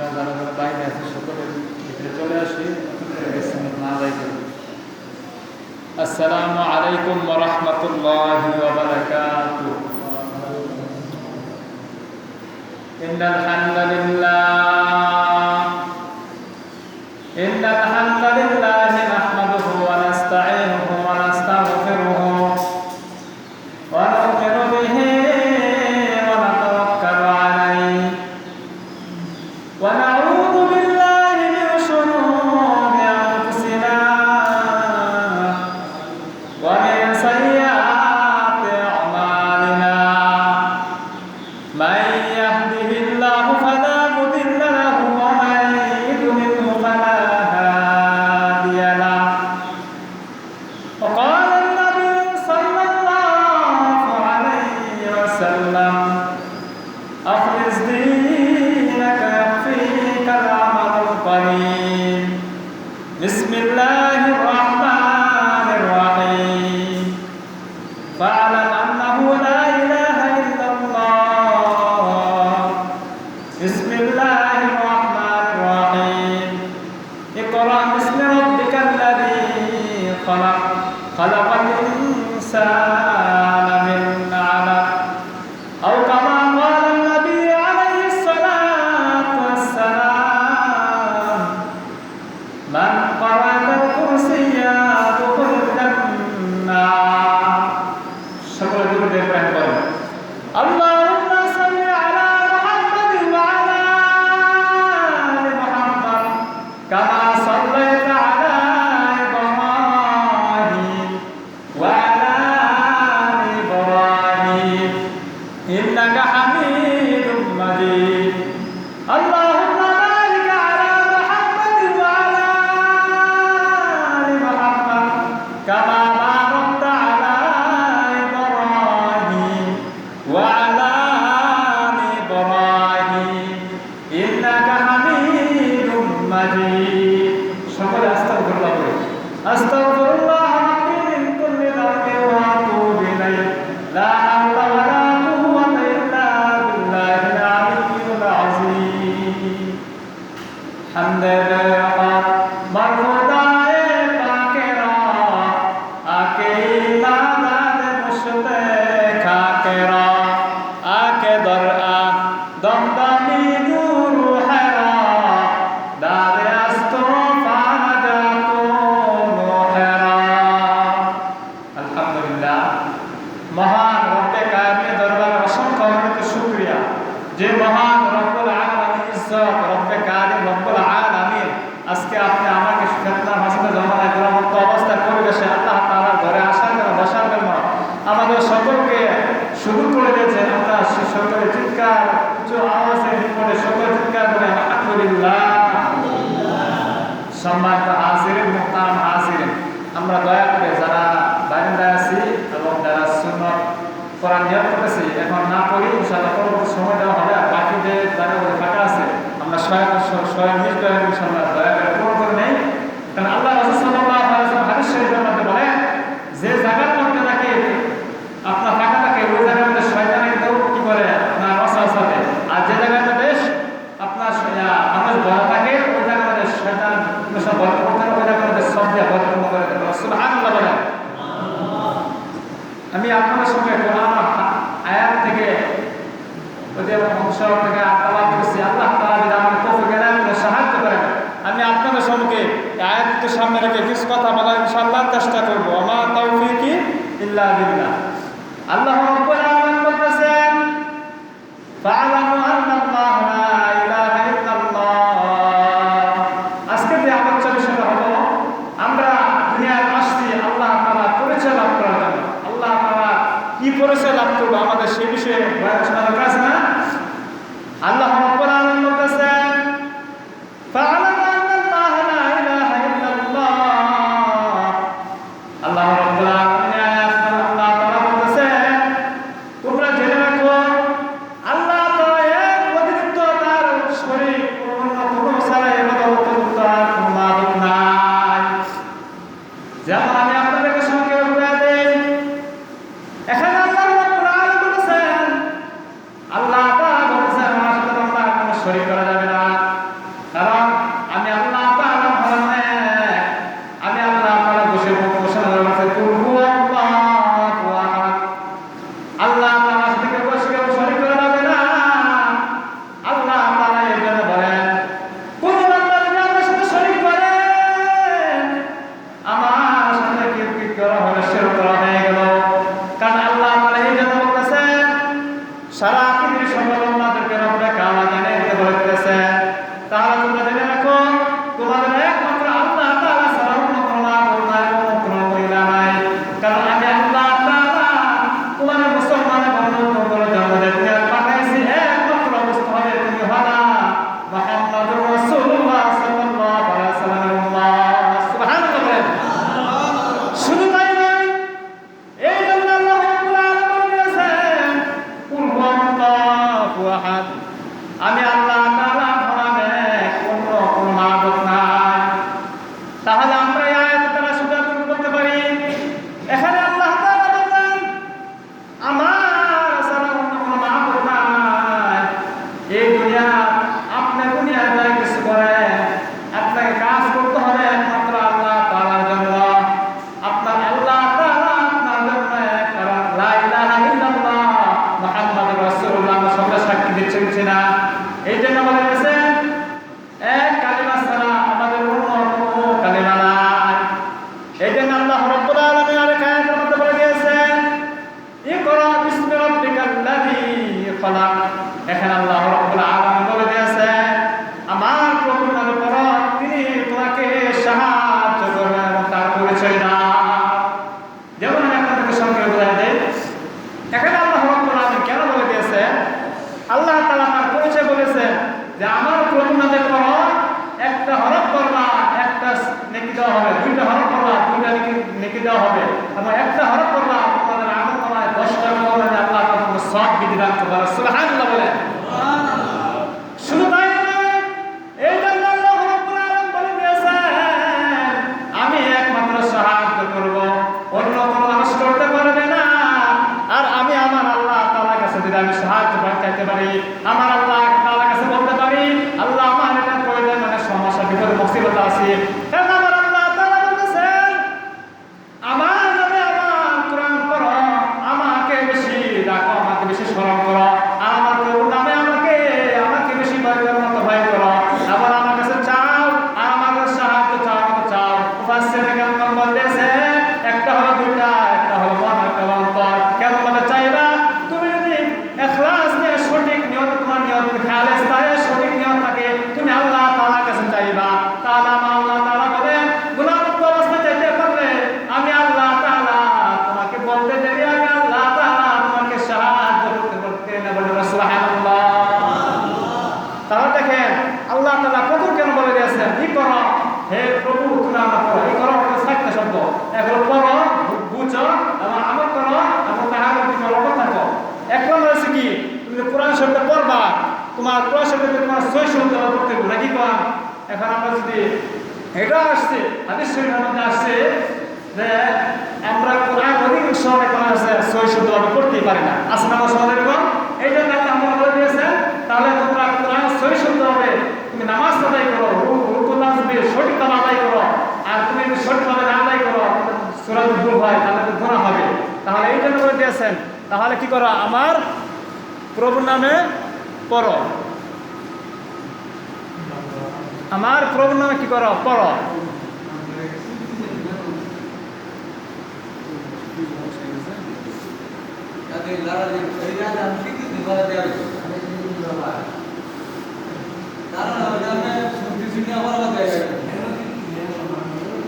আমরা যারা যারা বাইরে আছে সকলের ভিতরে চলে আসি না আদায় করি। আসসালামু আলাইকুম ওয়া রাহমাতুল্লাহি ওয়া বারাকাতুহু। ইন্নাল হামদালিল্লাহি নাহমাদুহু ওয়া নাস্তাঈনুহু ওয়া নাস্তাগফিরুহু ওয়া নু'মিনু বিহি ওয়া নাতাওয়াক্কালু আলাইহি ওয়া না'উযু বিল্লাহি মিন শুরুরি আনফুসিনা ওয়া মিন sayyi'ati a'malina man yahdihillahu fala mudilla lahu wa man yudlilhu fala hadiya lahu. Wa qala an-nabiy sallallahu alayhi wa sallam akhlis dinaka yakfika al-'amal al-qalil. Bismillahir rahmanir rahim. Fa'lam annahu la ilaha illallah. Bismillahir rahmanir rahim. Iqra bismi rabbikal ladzi khalaq. Khalaqal insana min 'alaq. Aw kama qala an-nabiy alayhi salatu wassalam. Man qara'a al-kursiyya dukhila an-nar. সকলে দুটো দেখবেন করেন আল্লাহুম্মা সাল্লি আলা মুহাম্মাদ ওয়া আলা আলি মুহাম্মাদ কামা সাল্লাইতা আলা ইব্রাহিম ওয়া আলা আলি ইব্রাহিম ইন্নাকা হামিদুম মাজিদ আল্লাহুম্মা বারিক আলা মুহাম্মাদ ওয়া আলা আলি মুহাম্মাদ কামা বারাকতা আলা وعلى آل إبراهيم إنك حميد مجيد. সকলে আস্তাগফিরুল্লাহ বলে আস্তাগফিরুল্লাহ রাব্বি মিন কুল্লি যামবিন ওয়া আতুবু ইলাইহি লা হাওলা ওয়া লা কুওয়াতা ইল্লা বিল্লাহিল আলিয়্যিল আযীম. হামদালিল্লাহ মারফুদায়ে পাকেরা আকে ইবাদত মুশতে খাকেরা আকে দরআ দমদমি নূর হেরা দারে আস্তফা নাজাতু নোহেরা. আলহামদুলিল্লাহ, মহান রব্বে কায়মের দরবারে অসংখ্য অগণিত শুকরিয়া যে মহান রব্বুল আলামিন ইজ্জত রব্বে কায়ম রব্বুল আলামিন আজকে আপনি আমাকে ফিতনার হাসনে জামানায় গুণমুক্ত অবস্থায় পরিবেশে আল্লাহ তাআলার ঘরে আসার জন্য বসার জন্য আমাদের সকলকে শুরু করে দিয়েছেন. আমরা সকলে চিৎকার উচ্চ আওয়াজে করে সকলে চিৎকার করে আলহামদুলিল্লাহ. সম্মানিত হাজিরিন মুহতারাম হাজিরিন, আমরা দয়া করে যারা বারান্দায় আছি এবং যারা সুন্নাত কোরআন নিয়ত করেছি এখন না পড়ি ইনশাআল্লাহ পরবর্তী সময় দেওয়া হবে. আর বাকি যে জায়গাগুলো ফাঁকা আছে আমরা স্বয়ং নিজ দয়া ইনশাআল্লাহ দয়া করে পূরণ করে নেই. কারণ আল্লাহ রাসূল সাল্লাল্লাহু আলাইহি ওয়াসাল্লাম হাদিস শরীফের মধ্যে বলেন যে জায়গার মধ্যে থাকে আপনার ফাঁকা থাকে ওই জায়গার মধ্যে শয়তান একদম কি করে আপনার ওয়াসওয়াসা দেয়, আর যে জায়গার মধ্যে আপনার মানুষ ভরা থাকে ওই জায়গার মধ্যে শয়তান সব ভর করতে ওই জায়গার মধ্যে সব দিয়ে ভরপূর্ণ করে দেয়. সুবহানাল্লাহ বলেন. আমি আপনাদের সঙ্গে কোরআন আয়াত থেকে ওই যে অংশ থেকে আলাপ করেছি. আল্লাহ তাআলা যদি আমাকে তৌফিক দেন সাহায্য করেন আমি আপনাদের সঙ্গে আয়াতকে সামনে রেখে কিছু কথা বলার ইনশাআল্লাহ চেষ্টা করব. আমা তাওফীকি ইল্লা বিল্লাহ. আল্লাহ রাব্বুল আলামিন বলতেছেন ফা'লামু আন্নাল্লাহা লা ইলাহা ইল্লাল্লাহ. আজকে যে আলোচনা সেটা হলো আমরা দুনিয়ায় আসছি আল্লাহ তাআলা পরিচয় লাভ করার জন্য. আল্লাহ তাআলা কি পরিচয় লাভ করব আমাদের সেই বিষয়ে বয়ান শোনার কাজ না. আল্লাহ রাব্বুল আলামিন বলতেছেন ফা'লামু আন্নাল্লাহা লা ইলাহা ইল্লাল্লাহ. আল্লাহ রাব্বুল আলামিন তোমরা জেনে রাখো আল্লাহ তাআলা এক অদ্বিতীয়, তার শরীক অন্য কোনো ছাড়া ইবাদত করতে আর কোনো মাবুদ নাই. যেমন আমি আপনাদেরকে সঙ্গে বলে দেই এখানে আল্লাহ রাব্বুল আলামিন বলেছেন আল্লাহ তাআলা বলেছেন আমার সাথে তোমরা কোনো শরীক করা যাবে না. যারা পৃথিবীর সকল উম্মাদেরকে রব্বে কাবা জানিয়ে দিতে বলেছেন, তাহলে তোমরা জেনে রাখো তোমাদের একমাত্র আল্লাহ তাআলা ছাড়া অন্য কোনো মাবুদ নাই, অন্য কোনো ইলাহ নাই। কারণ আমি আল্লাহ তাআলা তোমাদের মুসলমানের বন্ধু করে জন্ম দিয়ে দুনিয়ায় পাঠাইছি, একমাত্র অবস্থা হবে তুমি হলা মুহাম্মাদুর রাসূলুল্লাহ সাল্লাল্লাহু আলাইহি ওয়াসাল্লামের উম্মাহ। সুবহানাল্লাহ বলেন। শুধু তাই নয়, এই জন্য আল্লাহ রাব্বুল আলামিন বলেছেন কুল হুয়াল্লাহু আহাদ, আমি আল্লাহ তাআলা হলাম এক, অন্য কোনো মাবুদ নাই। তাহলে আমরা এই আয়াত দ্বারা শুধু বলতে পারি এখানে আল্লাহ তাআলা বলেন আমার ছাড়া অন্য কোনো মাবুদ নাই। এই দুনিয়া আপনি দুনিয়ায় যা কিছু করেন আপনাকে কাজ করতে হবে একমাত্র আল্লাহ তাআলার জন্য। আপনার আল্লাহ তাআলা আপনার জন্য এক, কারণ লা ইলাহা ইল্লাল্লাহ মুহাম্মাদুর রাসূলুল্লাহ আমরা সবাই সাক্ষী দিচ্ছি না। এই জন্য বলা গেছে এক কালিমা ছাড়া আমাদের অন্য কোনো কালিমা নাই। এই জন্য আল্লাহ রাব্বুল আলামিন আরেক আয়াতের মধ্যে বলে দিয়েছেন ইকরা বিসমি রাব্বিকাল্লাযী খলাক। এখানে আল্লাহ রাব্বুল আলামিন বলে দিয়েছেন আমার প্রভুর নামে পড়ো, তিনি তোমাকে সাহায্য করবেন এবং তার পরিচয় দাও। যেমন আমি আপনাদেরকে সঙ্গে বোঝাই দেই, এখানে আল্লাহ রাব্বুল আলামিন কেন বলে দিয়েছেন, আল্লাহ তাআলা তার পরিচয় বলেছেন যে আমার প্রভুর নামে পড়ো, একটা হরফ পড়বা একটা নেকি দেওয়া হবে, দুইটা হরফ পড়বা দুইটা নেকি দেওয়া হবে, এবং একটা হরফ পড়বা তোমাদের আমল নামায় 10টা আমল আল্লাহ তোমাকে সব বিধি দান করবে। সুবহানাল্লাহ বলেন। শুধু তাই নয়, এই জন্য আল্লাহ রাব্বুল আলামিন বলে দিয়েছেন আমি একমাত্র সাহায্য করব, অন্য কোনো মানুষ করতে পারবে না। আর আমি আমার আল্লাহ তাআলার কাছে যদি আমি সাহায্য চাইতে পারি, আমার আল্লাহ তাআলার কাছে বলতে পারি আল্লাহ আমার এটা প্রয়োজন, মানে সমস্যা বিপদে মুসিবত আছে, কারণ আমার আল্লাহ তাআলা বলেছেন আমার নামে আমার কোরআন পড়ো, আমাকে বেশি ডাকো, আমাকে বেশি স্মরণ করো, আর আমার প্রভুর নামে আমাকে বেশি ভয় করার মতো ভয় করো, আবার আমার কাছে চাও আর আমার কাছে সাহায্য চাও, আমাকে চাও। মুফাসসির কেমন বলতেছে একটা হলো দুইটা, একটা হলো মন, একটা হলো অন্তর। কেমন ভাবে চাইবা? তুমি যদি ইখলাস নিয়ে সঠিক নিয়ত, তোমার নিয়ত খালেস তাই সঠিক নিয়ত থাকে, তুমি আল্লাহ তাআলার কাছে চাইবা, তাহলে আল্লাহ তাআলা বলেন গুনাহমুক্ত অবস্থায় চাইতে পারলে আমি আল্লাহ তাআলা তোমাকে বলতে দেরি, আমি আল্লাহ তাআলা তোমাকে সাহায্য করতে নেব। সুবহানাল্লাহ। তাহলে দেখেন আল্লাহ তাআলা কত কেন বলে দিয়েছেন ই করো, হে প্রভু তুমি আমার করো, ই করো সাতটা শব্দ, এগুলো পড়ো, বুঝো এবং আমল করো এবং তাহার প্রতি লক্ষ্য থাকো। এক নম্বর হচ্ছে কি, তুমি কোরআন শব্দ পড়বা, তোমার কোরআন শব্দ তোমার সই শব্দ করতে হবে নাকি কোরআন। এখন আমরা যদি এটা আসছে হাদিস শরীফের মধ্যে আসছে যে আমরা কোরআন অধিকাংশ অনেক আছে সই শব্দ আমরা করতেই পারি না, আসে না সমাজ এরকম। এই জন্য আমরা বলে দিয়েছেন তাহলে তোমরা কোরআন সই শব্দ হবে, তুমি নামাজ আদায় করো, রুকু তাসবিহ সঠিকভাবে আদায় করো, আর তুমি যদি সঠিকভাবে না আদায় করো সূরা ভুল হয় তাহলে তো গুনাহ হবে। তাহলে এই জন্য বলে দিয়েছেন তাহলে কি করো, আমার প্রভুর নামে পড়ো, আমার প্রভুর নামে কি করো পড়ো। Jadi lara di, jadi ada mungkin di bawah dia.